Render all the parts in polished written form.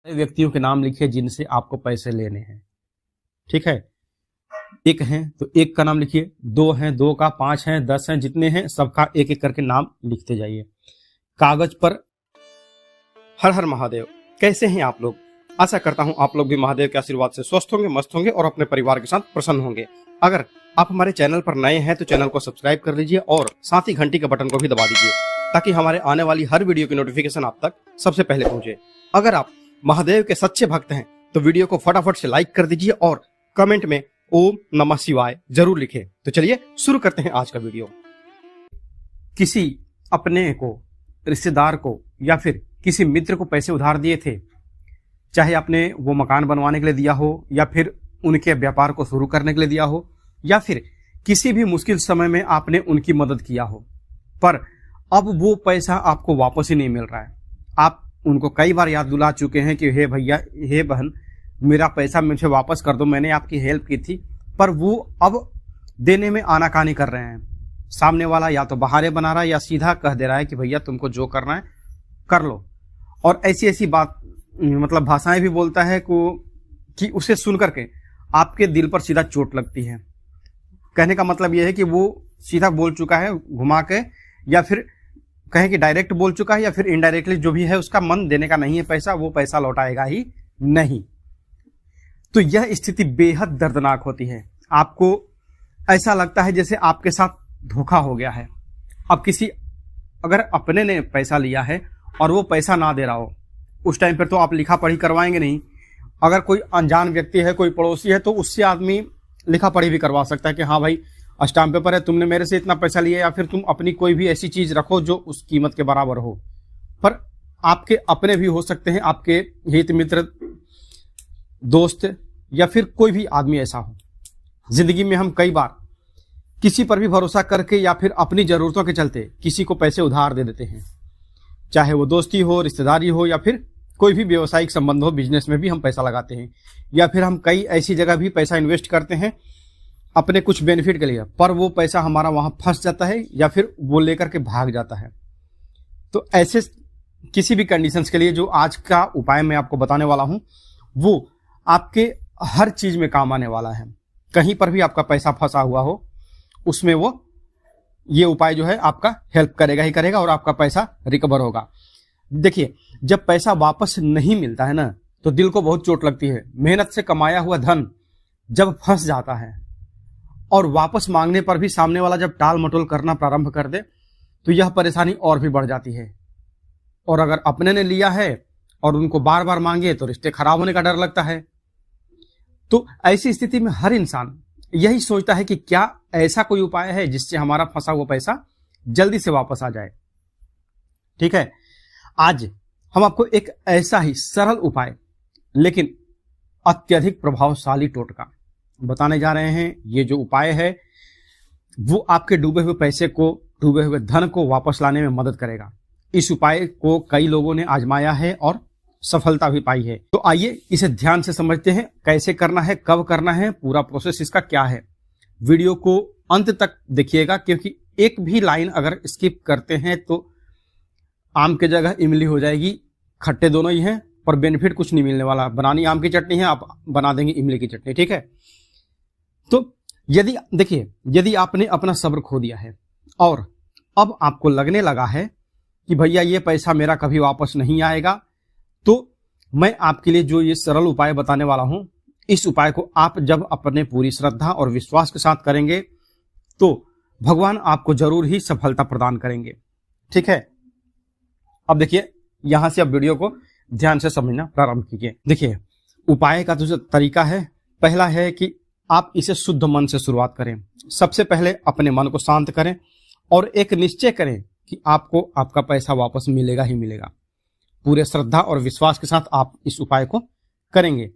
व्यक्तियों के नाम लिखिए जिनसे आपको पैसे लेने हैं। ठीक है, एक हैं तो एक का नाम लिखिए, दो हैं दो का, पांच हैं, 10 हैं, जितने हैं सबका एक एक करके नाम लिखते जाइए कागज पर। हर हर महादेव। कैसे हैं आप लोग? आशा करता हूं आप लोग भी महादेव के आशीर्वाद से स्वस्थ होंगे, मस्त होंगे और अपने परिवार के साथ प्रसन्न होंगे। अगर आप हमारे चैनल पर नए हैं तो चैनल को सब्सक्राइब कर लीजिए और साथ ही घंटी के बटन को भी दबा दीजिए ताकि हमारे आने वाली हर वीडियो की नोटिफिकेशन आप तक सबसे पहले पहुंचे। अगर आप महादेव के सच्चे भक्त हैं तो वीडियो को फटाफट से लाइक कर दीजिए और कमेंट में ओम नमः शिवाय जरूर लिखें। तो चलिए शुरू करते हैं आज का वीडियो। किसी अपने को, रिश्तेदार को या फिर किसी मित्र को पैसे उधार दिए थे, चाहे आपने वो मकान बनवाने के लिए दिया हो या फिर उनके व्यापार को शुरू करने के लिए दिया हो या फिर किसी भी मुश्किल समय में आपने उनकी मदद किया हो, पर अब वो पैसा आपको वापस ही नहीं मिल रहा है। आप उनको कई बार याद दिला चुके हैं कि हे भैया, हे बहन, मेरा पैसा मुझे वापस कर दो, मैंने आपकी हेल्प की थी, पर वो अब देने में आनाकानी कर रहे हैं। सामने वाला या तो बहाने बना रहा है या सीधा कह दे रहा है कि भैया तुमको जो करना है कर लो, और ऐसी ऐसी बात मतलब भाषाएं भी बोलता है कि उसे सुन करके आपके दिल पर सीधा चोट लगती है। कहने का मतलब यह है कि वो सीधा बोल चुका है घुमा के, या फिर कहें कि डायरेक्ट बोल चुका है, या फिर इनडायरेक्टली जो भी है उसका मन देने का नहीं है पैसा, वो पैसा लौटाएगा ही नहीं। तो यह स्थिति बेहद दर्दनाक होती है। आपको ऐसा लगता है जैसे आपके साथ धोखा हो गया है। अब किसी अगर अपने ने पैसा लिया है और वो पैसा ना दे रहा हो, उस टाइम पर तो आप लिखा पढ़ी करवाएंगे नहीं। अगर कोई अनजान व्यक्ति है, कोई पड़ोसी है, तो उससे आदमी लिखा पढ़ी भी करवा सकता है कि हाँ भाई स्टाम्प पेपर है, तुमने मेरे से इतना पैसा लिया, या फिर तुम अपनी कोई भी ऐसी चीज रखो जो उस कीमत के बराबर हो। पर आपके अपने भी हो सकते हैं, आपके हित मित्र, दोस्त या फिर कोई भी आदमी ऐसा हो। जिंदगी में हम कई बार किसी पर भी भरोसा करके या फिर अपनी जरूरतों के चलते किसी को पैसे उधार दे देते हैं, चाहे वो दोस्ती हो, रिश्तेदारी हो या फिर कोई भी व्यवसायिक संबंध हो। बिजनेस में भी हम पैसा लगाते हैं या फिर हम कई ऐसी जगह भी पैसा इन्वेस्ट करते हैं अपने कुछ बेनिफिट के लिए, पर वो पैसा हमारा वहां फंस जाता है या फिर वो लेकर के भाग जाता है। तो ऐसे किसी भी कंडीशंस के लिए जो आज का उपाय मैं आपको बताने वाला हूं, वो आपके हर चीज में काम आने वाला है। कहीं पर भी आपका पैसा फंसा हुआ हो, उसमें वो ये उपाय जो है आपका हेल्प करेगा ही करेगा और आपका पैसा रिकवर होगा। देखिए, जब पैसा वापस नहीं मिलता है ना, तो दिल को बहुत चोट लगती है। मेहनत से कमाया हुआ धन जब फंस जाता है और वापस मांगने पर भी सामने वाला जब टाल मटोल करना प्रारंभ कर दे, तो यह परेशानी और भी बढ़ जाती है। और अगर अपने ने लिया है और उनको बार बार मांगे तो रिश्ते खराब होने का डर लगता है। तो ऐसी स्थिति में हर इंसान यही सोचता है कि क्या ऐसा कोई उपाय है जिससे हमारा फंसा हुआ पैसा जल्दी से वापस आ जाए। ठीक है, आज हम आपको एक ऐसा ही सरल उपाय लेकिन अत्यधिक प्रभावशाली टोटका बताने जा रहे हैं। ये जो उपाय है वो आपके डूबे हुए पैसे को, डूबे हुए धन को वापस लाने में मदद करेगा। इस उपाय को कई लोगों ने आजमाया है और सफलता भी पाई है। तो आइए इसे ध्यान से समझते हैं, कैसे करना है, कब करना है, पूरा प्रोसेस इसका क्या है। वीडियो को अंत तक देखिएगा, क्योंकि एक भी लाइन अगर स्किप करते हैं तो आम की जगह इमली हो जाएगी। खट्टे दोनों ही हैं पर बेनिफिट कुछ नहीं मिलने वाला। बनानी आम की चटनी है, आप बना देंगे इमली की चटनी। ठीक है, तो यदि आपने अपना सब्र खो दिया है और अब आपको लगने लगा है कि भैया ये पैसा मेरा कभी वापस नहीं आएगा, तो मैं आपके लिए जो ये सरल उपाय बताने वाला हूं, इस उपाय को आप जब अपने पूरी श्रद्धा और विश्वास के साथ करेंगे तो भगवान आपको जरूर ही सफलता प्रदान करेंगे। ठीक है, अब देखिए, यहां से अब वीडियो को ध्यान से समझना प्रारंभ कीजिए। देखिए, उपाय का जो तरीका है, पहला है कि आप इसे शुद्ध मन से शुरुआत करें। सबसे पहले अपने मन को शांत करें और एक निश्चय करें कि आपको आपका पैसा वापस मिलेगा ही मिलेगा। पूरे श्रद्धा और विश्वास के साथ आप इस उपाय को करेंगे।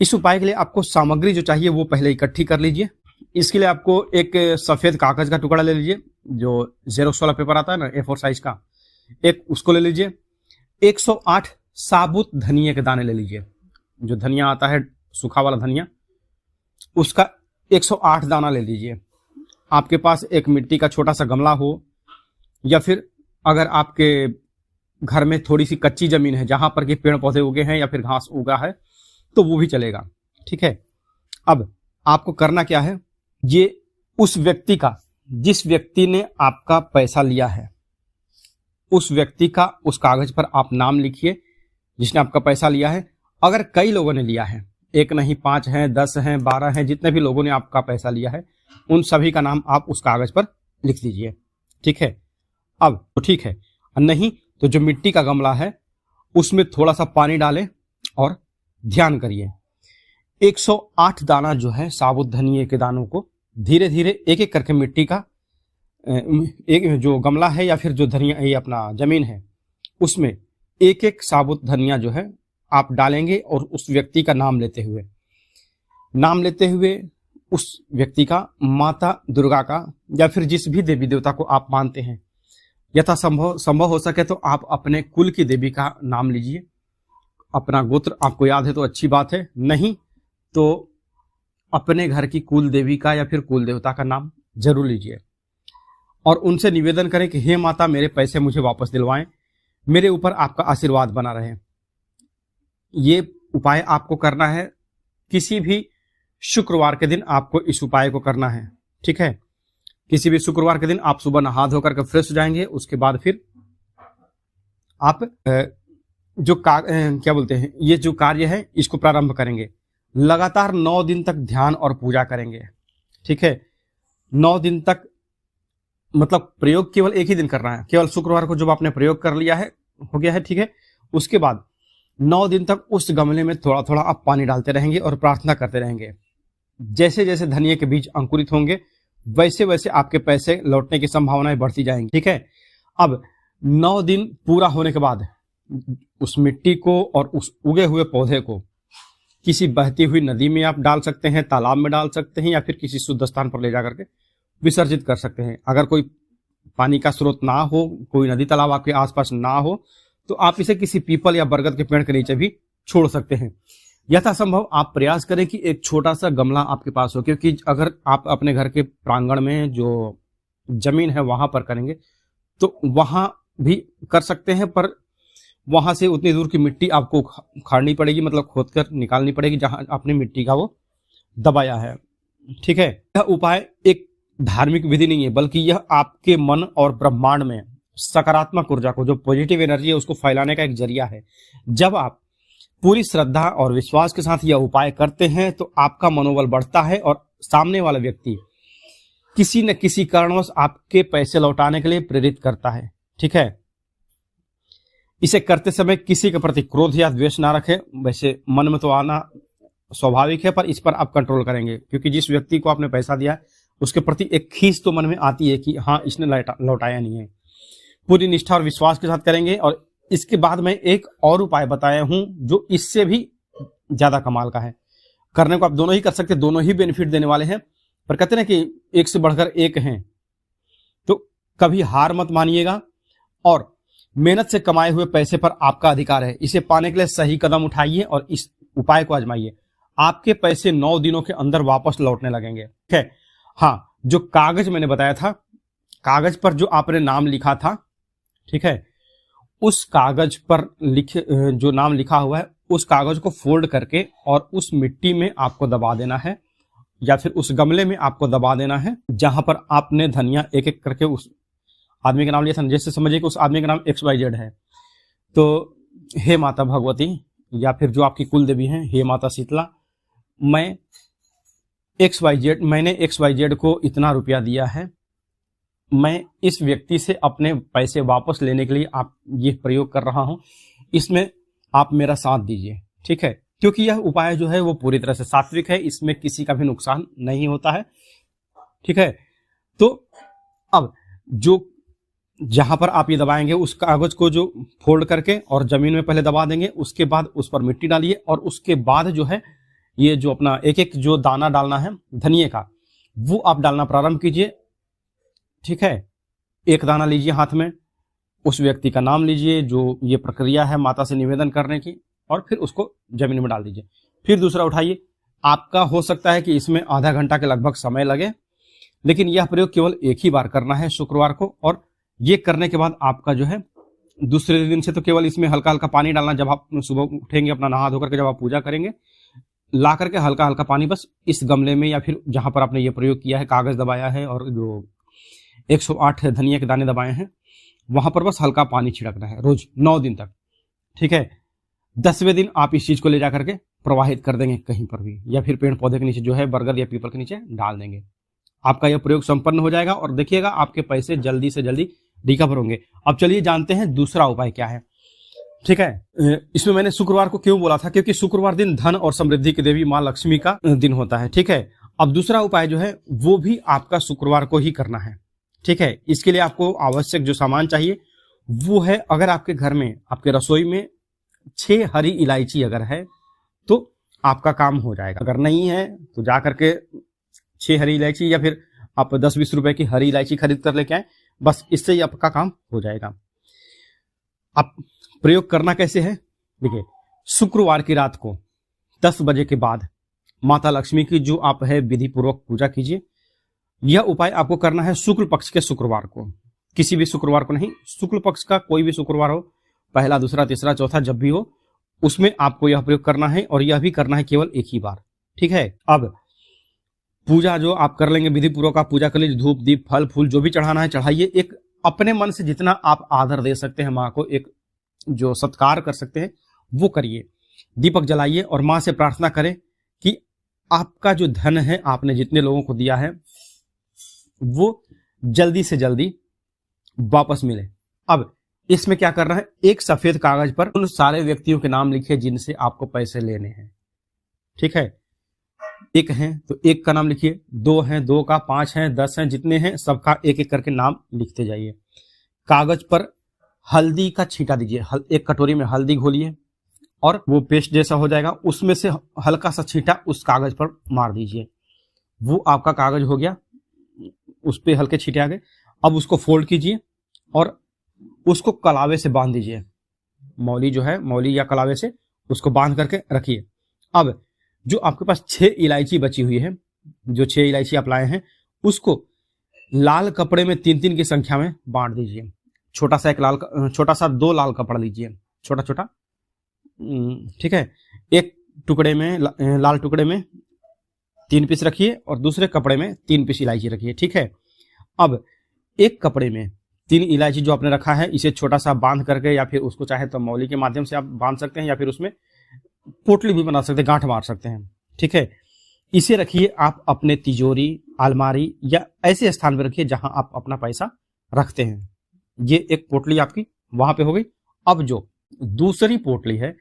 इस उपाय के लिए आपको सामग्री जो चाहिए वो पहले इकट्ठी कर लीजिए। इसके लिए आपको एक सफेद कागज का टुकड़ा ले लीजिए, जो जेरोक्स वाला पेपर आता है ना, A4 साइज का, एक उसको ले लीजिए। 108 साबुत धनिया के दाने ले लीजिए। जो धनिया आता है सूखा वाला धनिया, उसका 108 दाना ले लीजिए। आपके पास एक मिट्टी का छोटा सा गमला हो, या फिर अगर आपके घर में थोड़ी सी कच्ची जमीन है जहां पर के पेड़ पौधे उगे हैं या फिर घास उगा है तो वो भी चलेगा। ठीक है, अब आपको करना क्या है, ये उस व्यक्ति का, जिस व्यक्ति ने आपका पैसा लिया है, उस व्यक्ति का उस कागज पर आप नाम लिखिए जिसने आपका पैसा लिया है। अगर कई लोगों ने लिया है, एक नहीं 5 हैं, 10 हैं, 12 हैं, जितने भी लोगों ने आपका पैसा लिया है उन सभी का नाम आप उस कागज पर लिख दीजिए। ठीक है, अब तो ठीक है, नहीं तो जो मिट्टी का गमला है उसमें थोड़ा सा पानी डालें और ध्यान करिए 108 दाना जो है साबुत धनिए के दानों को धीरे धीरे एक एक करके मिट्टी का एक जो गमला है या फिर जो धनिया ये अपना जमीन है उसमें एक एक साबुत धनिया जो है आप डालेंगे और उस व्यक्ति का नाम लेते हुए उस व्यक्ति का, माता दुर्गा का या फिर जिस भी देवी देवता को आप मानते हैं, यथा संभव हो सके तो आप अपने कुल की देवी का नाम लीजिए। अपना गोत्र आपको याद है तो अच्छी बात है, नहीं तो अपने घर की कुल देवी का या फिर कुल देवता का नाम जरूर लीजिए और उनसे निवेदन करें कि हे माता मेरे पैसे मुझे वापस दिलवाएं, मेरे ऊपर आपका आशीर्वाद बना रहे। ये उपाय आपको करना है, किसी भी शुक्रवार के दिन आपको इस उपाय को करना है। ठीक है, किसी भी शुक्रवार के दिन आप सुबह नहा धोकर के फ्रेश हो जाएंगे, उसके बाद फिर आप क्या बोलते हैं, ये जो कार्य है इसको प्रारंभ करेंगे। लगातार 9 दिन तक ध्यान और पूजा करेंगे। ठीक है, 9 दिन तक मतलब प्रयोग केवल एक ही दिन करना है, केवल शुक्रवार को जब आपने प्रयोग कर लिया है हो गया है। ठीक है, उसके बाद 9 दिन तक उस गमले में थोड़ा थोड़ा आप पानी डालते रहेंगे और प्रार्थना करते रहेंगे। जैसे जैसे धनिये के बीज अंकुरित होंगे वैसे वैसे आपके पैसे लौटने की संभावनाएं बढ़ती जाएंगी। ठीक है, अब 9 दिन पूरा होने के बाद उस मिट्टी को और उस उगे हुए पौधे को किसी बहती हुई नदी में आप डाल सकते हैं, तालाब में डाल सकते हैं या फिर किसी शुद्ध स्थान पर ले जाकर के विसर्जित कर सकते हैं। अगर कोई पानी का स्रोत ना हो, कोई नदी तालाब आपके आसपास ना हो, तो आप इसे किसी पीपल या बरगद के पेड़ के नीचे भी छोड़ सकते हैं। यथासंभव आप प्रयास करें कि एक छोटा सा गमला आपके पास हो, क्योंकि अगर आप अपने घर के प्रांगण में जो जमीन है वहां पर करेंगे तो वहां भी कर सकते हैं, पर वहां से उतनी दूर की मिट्टी आपको उखाड़नी पड़ेगी, मतलब खोदकर निकालनी पड़ेगी जहां आपने मिट्टी का वो दबाया है। ठीक है, यह उपाय एक धार्मिक विधि नहीं है, बल्कि यह आपके मन और ब्रह्मांड में सकारात्मक ऊर्जा को, जो पॉजिटिव एनर्जी है, उसको फैलाने का एक जरिया है। जब आप पूरी श्रद्धा और विश्वास के साथ यह उपाय करते हैं तो आपका मनोबल बढ़ता है और सामने वाला व्यक्ति किसी न किसी कारणवश आपके पैसे लौटाने के लिए प्रेरित करता है। ठीक है, इसे करते समय किसी के प्रति क्रोध या द्वेष ना रखें। वैसे मन में तो आना स्वाभाविक है, पर इस पर आप कंट्रोल करेंगे, क्योंकि जिस व्यक्ति को आपने पैसा दिया है उसके प्रति एक खींच तो मन में आती है कि हाँ इसने लौटाया नहीं है। पूरी निष्ठा और विश्वास के साथ करेंगे। और इसके बाद मैं एक और उपाय बताया हूं जो इससे भी ज्यादा कमाल का है। करने को आप दोनों ही कर सकते, दोनों ही बेनिफिट देने वाले हैं, पर कहते ना कि एक से बढ़कर एक हैं, तो कभी हार मत मानिएगा और मेहनत से कमाए हुए पैसे पर आपका अधिकार है। इसे पाने के लिए सही कदम उठाइए और इस उपाय को आजमाइए। आपके पैसे 9 दिनों के अंदर वापस लौटने लगेंगे। ठीक है, हाँ, जो कागज मैंने बताया था, कागज पर जो आपने नाम लिखा था, ठीक है, उस कागज पर जो नाम लिखा हुआ है उस कागज को फोल्ड करके और उस मिट्टी में आपको दबा देना है या फिर उस गमले में आपको दबा देना है जहां पर आपने धनिया एक एक करके उस आदमी का नाम लिया था। जैसे समझिए कि उस आदमी का नाम XYZ है, तो हे माता भगवती या फिर जो आपकी कुल देवी हैं, हे माता शीतला, मैंने XYZ को इतना रुपया दिया है, मैं इस व्यक्ति से अपने पैसे वापस लेने के लिए आप ये प्रयोग कर रहा हूं, इसमें आप मेरा साथ दीजिए। ठीक है, क्योंकि यह उपाय जो है वो पूरी तरह से सात्विक है, इसमें किसी का भी नुकसान नहीं होता है। ठीक है, तो अब जो जहां पर आप ये दबाएंगे उस कागज को जो फोल्ड करके और जमीन में पहले दबा देंगे, उसके बाद उस पर मिट्टी डालिए और उसके बाद जो है ये जो अपना एक एक जो दाना डालना है धनिये का वो आप डालना प्रारंभ कीजिए। ठीक है, एक दाना लीजिए हाथ में, उस व्यक्ति का नाम लीजिए जो ये प्रक्रिया है माता से निवेदन करने की, और फिर उसको जमीन में डाल दीजिए। फिर दूसरा उठाइए। आपका हो सकता है कि इसमें आधा घंटा के लगभग समय लगे, लेकिन यह प्रयोग केवल एक ही बार करना है शुक्रवार को, और ये करने के बाद आपका जो है दूसरे दिन से तो केवल इसमें हल्का हल्का पानी डालना, जब आप सुबह उठेंगे अपना नहा धो करके जब आप पूजा करेंगे, ला करके हल्का हल्का पानी बस इस गमले में या फिर जहां पर आपने ये प्रयोग किया है, कागज दबाया है और जो 108 धनिया के दाने दबाए हैं, वहां पर बस हल्का पानी छिड़कना है रोज 9 दिन तक। ठीक है, 10वें दिन आप इस चीज को ले जाकर के प्रवाहित कर देंगे कहीं पर भी, या फिर पेड़ पौधे के नीचे जो है बरगद या पीपल के नीचे डाल देंगे। आपका यह प्रयोग संपन्न हो जाएगा और देखिएगा आपके पैसे जल्दी से जल्दी रिकवर होंगे। अब चलिए जानते हैं दूसरा उपाय क्या है। ठीक है, इसमें मैंने शुक्रवार को क्यों बोला था, क्योंकि शुक्रवार दिन धन और समृद्धि की देवी मां लक्ष्मी का दिन होता है। ठीक है, अब दूसरा उपाय जो है वो भी आपका शुक्रवार को ही करना है। ठीक है, इसके लिए आपको आवश्यक जो सामान चाहिए वो है, अगर आपके घर में आपके रसोई में 6 हरी इलायची अगर है तो आपका काम हो जाएगा। अगर नहीं है तो जा करके 6 हरी इलायची या फिर आप 10-20 रुपए की हरी इलायची खरीद कर लेके आए, बस इससे ही आपका काम हो जाएगा। आप प्रयोग करना कैसे है, देखिए शुक्रवार की रात को 10 बजे के बाद माता लक्ष्मी की जो आप है विधि पूर्वक पूजा कीजिए। यह उपाय आपको करना है शुक्ल पक्ष के शुक्रवार को, किसी भी शुक्रवार को नहीं, शुक्ल पक्ष का कोई भी शुक्रवार हो, पहला दूसरा तीसरा चौथा जब भी हो, उसमें आपको यह प्रयोग करना है और यह भी करना है केवल एक ही बार। ठीक है, अब पूजा जो आप कर लेंगे विधि पूर्वक आप पूजा कर लीजिए, धूप दीप फल फूल जो भी चढ़ाना है चढ़ाइए। एक अपने मन से जितना आप आदर दे सकते हैं माँ को, एक जो सत्कार कर सकते हैं वो करिए। दीपक जलाइए और माँ से प्रार्थना करें कि आपका जो धन है आपने जितने लोगों को दिया है वो जल्दी से जल्दी वापस मिले। अब इसमें क्या करना है, एक सफेद कागज पर उन सारे व्यक्तियों के नाम लिखिए जिनसे आपको पैसे लेने हैं। ठीक है, एक हैं तो एक का नाम लिखिए, 2 हैं 2 का, 5 हैं 10 हैं, जितने हैं सबका एक एक करके नाम लिखते जाइए। कागज पर हल्दी का छींटा दीजिए, एक कटोरी में हल्दी घोलिए और वो पेस्ट जैसा हो जाएगा, उसमें से हल्का सा छींटा उस कागज पर मार दीजिए। वो आपका कागज हो गया, उस पे हल्के छींटे आ गए। अब उसको फोल्ड कीजिए और उसको कलावे से बांध दीजिए। मौली जो है, मौली या कलावे से उसको बांध करके रखिए। अब जो आपके पास 6 इलायची बची हुई है, जो 6 इलायची आप लाए हैं, उसको लाल कपड़े में 3-3 की संख्या में बांट दीजिए। छोटा सा 2 लाल कपड़ा लीजिए, छोटा छोटा। ठीक है, एक टुकड़े में लाल टुकड़े में 3 पीस रखिए और दूसरे कपड़े में 3 पीस इलायची रखिए। ठीक है, अब एक कपड़े में 3 इलायची जो आपने रखा है, इसे छोटा सा बांध करके, या फिर उसको चाहे तो मौली के माध्यम से आप बांध सकते हैं, या फिर उसमें पोटली भी बना सकते हैं, गांठ मार सकते हैं। ठीक है, इसे रखिए आप अपने तिजोरी, अलमारी या ऐसे स्थान पर रखिए जहां आप अपना पैसा रखते हैं। ये एक पोटली आपकी वहां पे हो गई। अब जो दूसरी पोटली है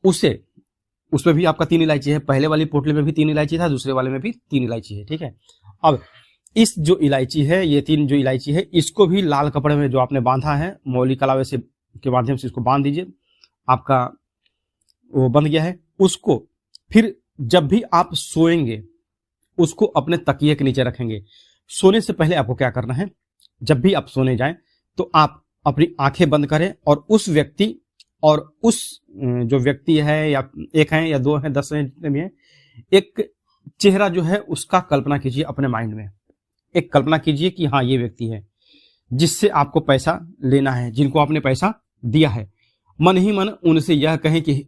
उसमें भी आपका 3 इलायची है। पहले वाली पोटली में भी 3 इलायची था, दूसरे वाले में भी 3 इलायची है। ठीक है, अब इस जो इलायची है, ये 3 जो इलायची है, इसको भी लाल कपड़े में जो आपने बांधा है मौली कलावे से के माध्यम से इसको बांध दीजिए। आपका वो बंध गया है। उसको फिर जब भी आप सोएंगे उसको अपने तकिए के नीचे रखेंगे। सोने से पहले आपको क्या करना है, जब भी आप सोने जाएं तो आप अपनी आंखें बंद करें और उस व्यक्ति और उस जो व्यक्ति है, या एक है या 2 हैं 10 हैं जितने भी हैं, एक चेहरा जो है उसका कल्पना कीजिए अपने माइंड में। एक कल्पना कीजिए कि हाँ ये व्यक्ति है जिससे आपको पैसा लेना है, जिनको आपने पैसा दिया है। मन ही मन उनसे यह कहें कि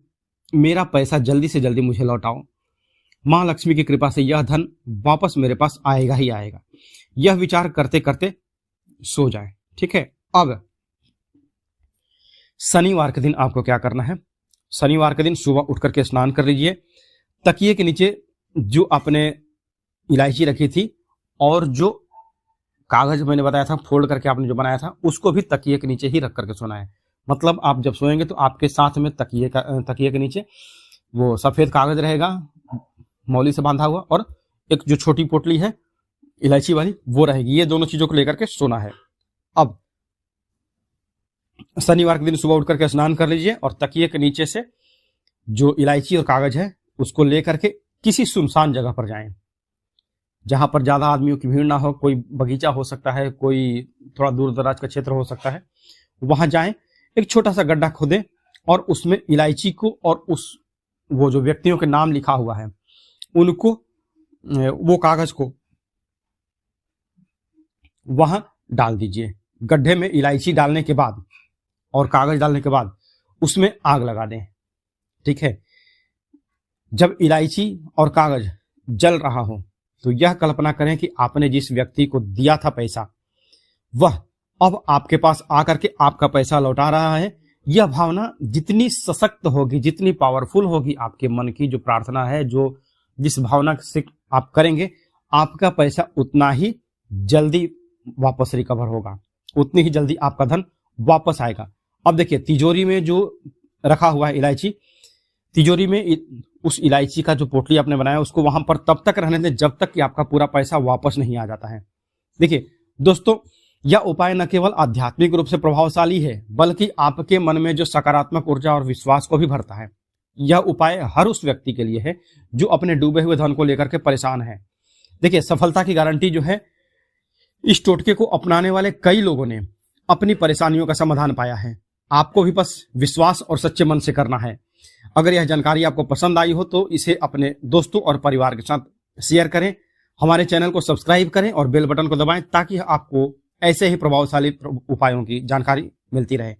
मेरा पैसा जल्दी से जल्दी मुझे लौटाओ, मां लक्ष्मी की कृपा से यह धन वापस मेरे पास आएगा ही आएगा। यह विचार करते करते सो जाए। ठीक है, अब शनिवार के दिन आपको क्या करना है, शनिवार के दिन सुबह उठ करके स्नान कर लीजिए। तकिए के नीचे जो आपने इलायची रखी थी और जो कागज मैंने बताया था फोल्ड करके आपने जो बनाया था, उसको भी तकिए के नीचे ही रख करके सोना है। मतलब आप जब सोएंगे तो आपके साथ में तकिए के नीचे वो सफेद कागज रहेगा मौली से बांधा हुआ, और एक जो छोटी पोटली है इलायची वाली वो रहेगी। ये दोनों चीजों को लेकर के सोना है। अब शनिवार के दिन सुबह उठ करके स्नान कर लीजिए और तकिए के नीचे से जो इलायची और कागज है उसको लेकर के किसी सुनसान जगह पर जाएं, जहां पर ज्यादा आदमियों की भीड़ ना हो। कोई बगीचा हो सकता है, कोई थोड़ा दूर दराज का क्षेत्र हो सकता है, वहां जाएं, एक छोटा सा गड्ढा खोदें और उसमें इलायची को और वो जो व्यक्तियों के नाम लिखा हुआ है उनको, वो कागज को वहां डाल दीजिए। गड्ढे में इलायची डालने के बाद और कागज डालने के बाद उसमें आग लगा दें। ठीक है, जब इलायची और कागज जल रहा हो तो यह कल्पना करें कि आपने जिस व्यक्ति को दिया था पैसा, वह अब आपके पास आकर के आपका पैसा लौटा रहा है। यह भावना जितनी सशक्त होगी, जितनी पावरफुल होगी, आपके मन की जो प्रार्थना है, जो जिस भावना से आप करेंगे, आपका पैसा उतना ही जल्दी वापस रिकवर होगा, उतनी ही जल्दी आपका धन वापस आएगा। अब देखिए, तिजोरी में जो रखा हुआ है इलायची, तिजोरी में उस इलायची का जो पोटली आपने बनाया उसको वहां पर तब तक रहने दें जब तक कि आपका पूरा पैसा वापस नहीं आ जाता है। देखिए दोस्तों, यह उपाय न केवल आध्यात्मिक रूप से प्रभावशाली है बल्कि आपके मन में जो सकारात्मक ऊर्जा और विश्वास को भी भरता है। यह उपाय हर उस व्यक्ति के लिए है जो अपने डूबे हुए धन को लेकर के परेशान है। देखिए, सफलता की गारंटी जो है, इस टोटके को अपनाने वाले कई लोगों ने अपनी परेशानियों का समाधान पाया है। आपको भी बस विश्वास और सच्चे मन से करना है। अगर यह जानकारी आपको पसंद आई हो तो इसे अपने दोस्तों और परिवार के साथ शेयर करें। हमारे चैनल को सब्सक्राइब करें और बेल बटन को दबाएं ताकि आपको ऐसे ही प्रभावशाली उपायों की जानकारी मिलती रहे।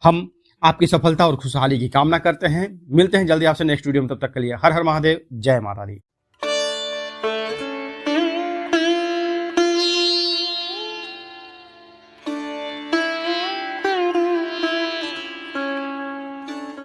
हम आपकी सफलता और खुशहाली की कामना करते हैं। मिलते हैं जल्दी आपसे नेक्स्ट वीडियो में, तब तक के लिए हर हर महादेव, जय माता दी।